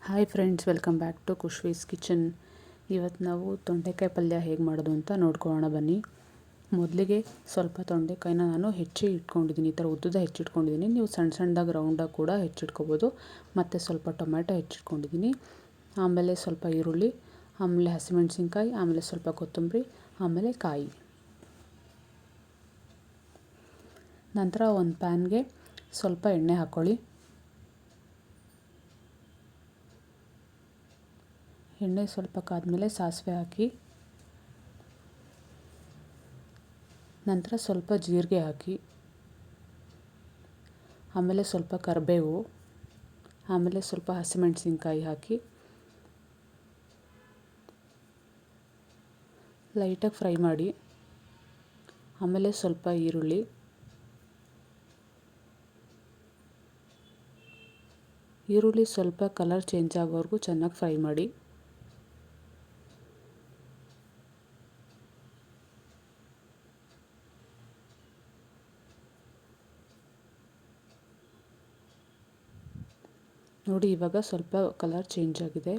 Hi friends, welcome back to Khushvi's kitchen. ಇವತ್ತು ನಾವು ತೊಂಡೆಕಾಯಿ ಪಲ್ಯ ಹೇಗೆ ಮಾಡೋದು ಅಂತ ನೋಡ್ಕೊಳ್ಳೋಣ ಬನ್ನಿ. ಮೊದಲಿಗೆ ಸ್ವಲ್ಪ ತೊಂಡೆಕಾಯಿನ ನಾನು ಇಟ್ಕೊಂಡಿದ್ದೀನಿ. ಈ ಥರ ಉದ್ದುದ ಹೆಚ್ಚಿಟ್ಕೊಂಡಿದ್ದೀನಿ. ನೀವು ಸಣ್ಣ ಸಣ್ಣದಾಗಿ ರೌಂಡಾಗಿ ಕೂಡ ಹೆಚ್ಚಿಟ್ಕೋಬೋದು. ಮತ್ತು ಸ್ವಲ್ಪ ಟೊಮೆಟೊ ಹೆಚ್ಚಿಟ್ಕೊಂಡಿದ್ದೀನಿ. ಆಮೇಲೆ ಸ್ವಲ್ಪ ಈರುಳ್ಳಿ, ಆಮೇಲೆ ಹಸಿಮೆಣಸಿನ್ಕಾಯಿ, ಆಮೇಲೆ ಸ್ವಲ್ಪ ಕೊತ್ತಂಬರಿ, ಆಮೇಲೆ ಕಾಯಿ. ನಂತರ ಒಂದು ಪ್ಯಾನ್ಗೆ ಸ್ವಲ್ಪ ಎಣ್ಣೆ ಹಾಕ್ಕೊಳ್ಳಿ. ಎಣ್ಣೆ ಸ್ವಲ್ಪ ಕಾದ್ಮೇಲೆ ಸಾಸಿವೆ ಹಾಕಿ, ನಂತರ ಸ್ವಲ್ಪ ಜೀರಿಗೆ ಹಾಕಿ, ಆಮೇಲೆ ಸ್ವಲ್ಪ ಕರಿಬೇವು, ಆಮೇಲೆ ಸ್ವಲ್ಪ ಹಸಿಮೆಣಸಿನ್ಕಾಯಿ ಹಾಕಿ ಲೈಟಾಗಿ ಫ್ರೈ ಮಾಡಿ. ಆಮೇಲೆ ಸ್ವಲ್ಪ ಈರುಳ್ಳಿ ಸ್ವಲ್ಪ ಕಲರ್ ಚೇಂಜ್ ಆಗೋವರೆಗೂ ಚೆನ್ನಾಗಿ ಫ್ರೈ ಮಾಡಿ. ನೋಡಿ, ಇವಾಗ ಸ್ವಲ್ಪ ಕಲರ್ ಚೇಂಜ್ ಆಗಿದೆ.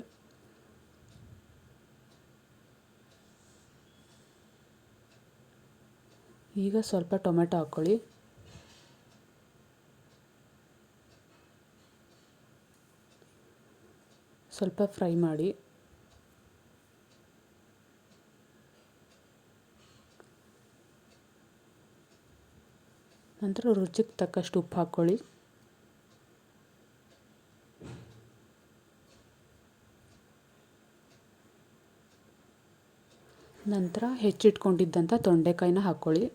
ಈಗ ಸ್ವಲ್ಪ ಟೊಮೆಟೊ ಹಾಕ್ಕೊಳ್ಳಿ. ಸ್ವಲ್ಪ ಫ್ರೈ ಮಾಡಿ. ನಂತರ ರುಚಿಗೆ ತಕ್ಕಷ್ಟು ಉಪ್ಪು ಹಾಕ್ಕೊಳ್ಳಿ. ನಂತರ ಹೆಚ್ಚಿಟ್ಕೊಂಡಿದ್ದಂಥ ತೊಂಡೆಕಾಯಿನ ಹಾಕ್ಕೊಳ್ಳಿ.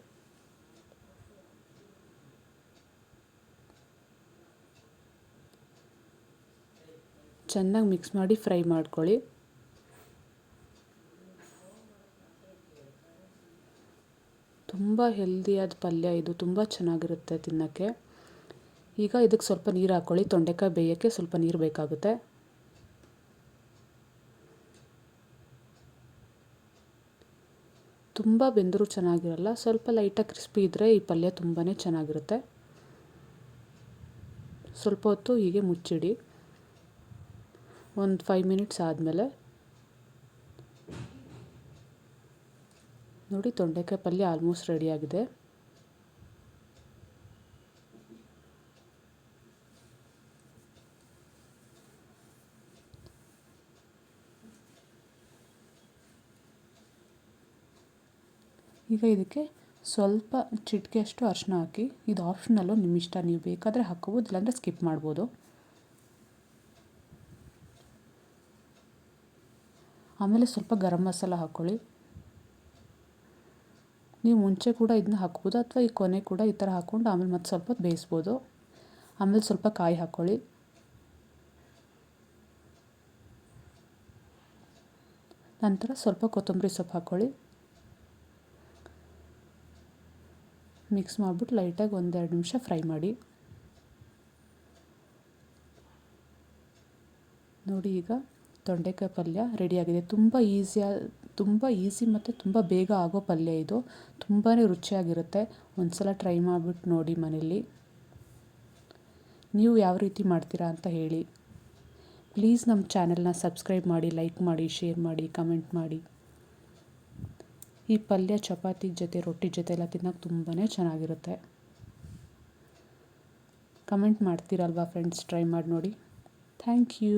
ಚೆನ್ನಾಗಿ ಮಿಕ್ಸ್ ಮಾಡಿ ಫ್ರೈ ಮಾಡ್ಕೊಳ್ಳಿ. ತುಂಬ ಹೆಲ್ದಿಯಾದ ಪಲ್ಯ ಇದು, ತುಂಬ ಚೆನ್ನಾಗಿರುತ್ತೆ ತಿನ್ನೋಕ್ಕೆ. ಈಗ ಇದಕ್ಕೆ ಸ್ವಲ್ಪ ನೀರು ಹಾಕ್ಕೊಳ್ಳಿ. ತೊಂಡೆಕಾಯಿ ಬೇಯೋಕ್ಕೆ ಸ್ವಲ್ಪ ನೀರು ಬೇಕಾಗುತ್ತೆ. ತುಂಬ ಬೆಂದರೂ ಚೆನ್ನಾಗಿರಲ್ಲ, ಸ್ವಲ್ಪ ಲೈಟಾಗಿ ಕ್ರಿಸ್ಪಿ ಇದ್ದರೆ ಈ ಪಲ್ಯ ತುಂಬಾ ಚೆನ್ನಾಗಿರುತ್ತೆ. ಸ್ವಲ್ಪ ಹೊತ್ತು ಹೀಗೆ ಮುಚ್ಚಿಡಿ. ಒಂದು 5 ಮಿನಿಟ್ಸ್ ಆದಮೇಲೆ ನೋಡಿ, ತೊಂಡೆಕಾಯಿ ಪಲ್ಯ ಆಲ್ಮೋಸ್ಟ್ ರೆಡಿಯಾಗಿದೆ. ಈಗ ಇದಕ್ಕೆ ಸ್ವಲ್ಪ ಚಿಟಿಕೆಯಷ್ಟು ಅರಿಶಿನ ಹಾಕಿ. ಇದು ಆಪ್ಷನಲ್ಲು, ನಿಮ್ಮ ಇಷ್ಟ, ನೀವು ಬೇಕಾದರೆ ಹಾಕ್ಕೋಬೋದು, ಇಲ್ಲಾಂದರೆ ಸ್ಕಿಪ್ ಮಾಡ್ಬೋದು. ಆಮೇಲೆ ಸ್ವಲ್ಪ ಗರಂ ಮಸಾಲ ಹಾಕ್ಕೊಳ್ಳಿ. ನೀವು ಮುಂಚೆ ಕೂಡ ಇದನ್ನ ಹಾಕ್ಬೋದು, ಅಥವಾ ಈ ಕೊನೆ ಕೂಡ ಈ ಥರ ಹಾಕ್ಕೊಂಡು ಆಮೇಲೆ ಮತ್ತೆ ಸ್ವಲ್ಪ ಹೊತ್ತು ಬೇಯಿಸ್ಬೋದು. ಆಮೇಲೆ ಸ್ವಲ್ಪ ಕಾಯಿ ಹಾಕ್ಕೊಳ್ಳಿ. ನಂತರ ಸ್ವಲ್ಪ ಕೊತ್ತಂಬರಿ ಸೊಪ್ಪು ಹಾಕ್ಕೊಳ್ಳಿ. ಮಿಕ್ಸ್ ಮಾಡಿಬಿಟ್ಟು ಲೈಟಾಗಿ 1-2 ನಿಮಿಷ ಫ್ರೈ ಮಾಡಿ. ನೋಡಿ, ಈಗ ತೊಂಡೆಕಾಯಿ ಪಲ್ಯ ರೆಡಿಯಾಗಿದೆ. ತುಂಬ ಈಸಿ ಮತ್ತು ತುಂಬ ಬೇಗ ಆಗೋ ಪಲ್ಯ ಇದು. ತುಂಬಾ ರುಚಿಯಾಗಿರುತ್ತೆ. ಒಂದು ಸಲ ಟ್ರೈ ಮಾಡಿಬಿಟ್ಟು ನೋಡಿ ಮನೇಲಿ. ನೀವು ಯಾವ ರೀತಿ ಮಾಡ್ತೀರಾ ಅಂತ ಹೇಳಿ. ಪ್ಲೀಸ್ ನಮ್ಮ ಚಾನೆಲ್ನ ಸಬ್ಸ್ಕ್ರೈಬ್ ಮಾಡಿ, ಲೈಕ್ ಮಾಡಿ, ಶೇರ್ ಮಾಡಿ, ಕಮೆಂಟ್ ಮಾಡಿ. ಈ ಪಲ್ಯ ಚಪಾತಿ ಜೊತೆ, ರೊಟ್ಟಿ ಜೊತೆ ಎಲ್ಲ ತಿನ್ನೋಕೆ ತುಂಬಾ ಚೆನ್ನಾಗಿರುತ್ತೆ. Comment ಮಾಡ್ತೀರಲ್ವಾ friends? ಟ್ರೈ ಮಾಡಿ ನೋಡಿ. Thank you.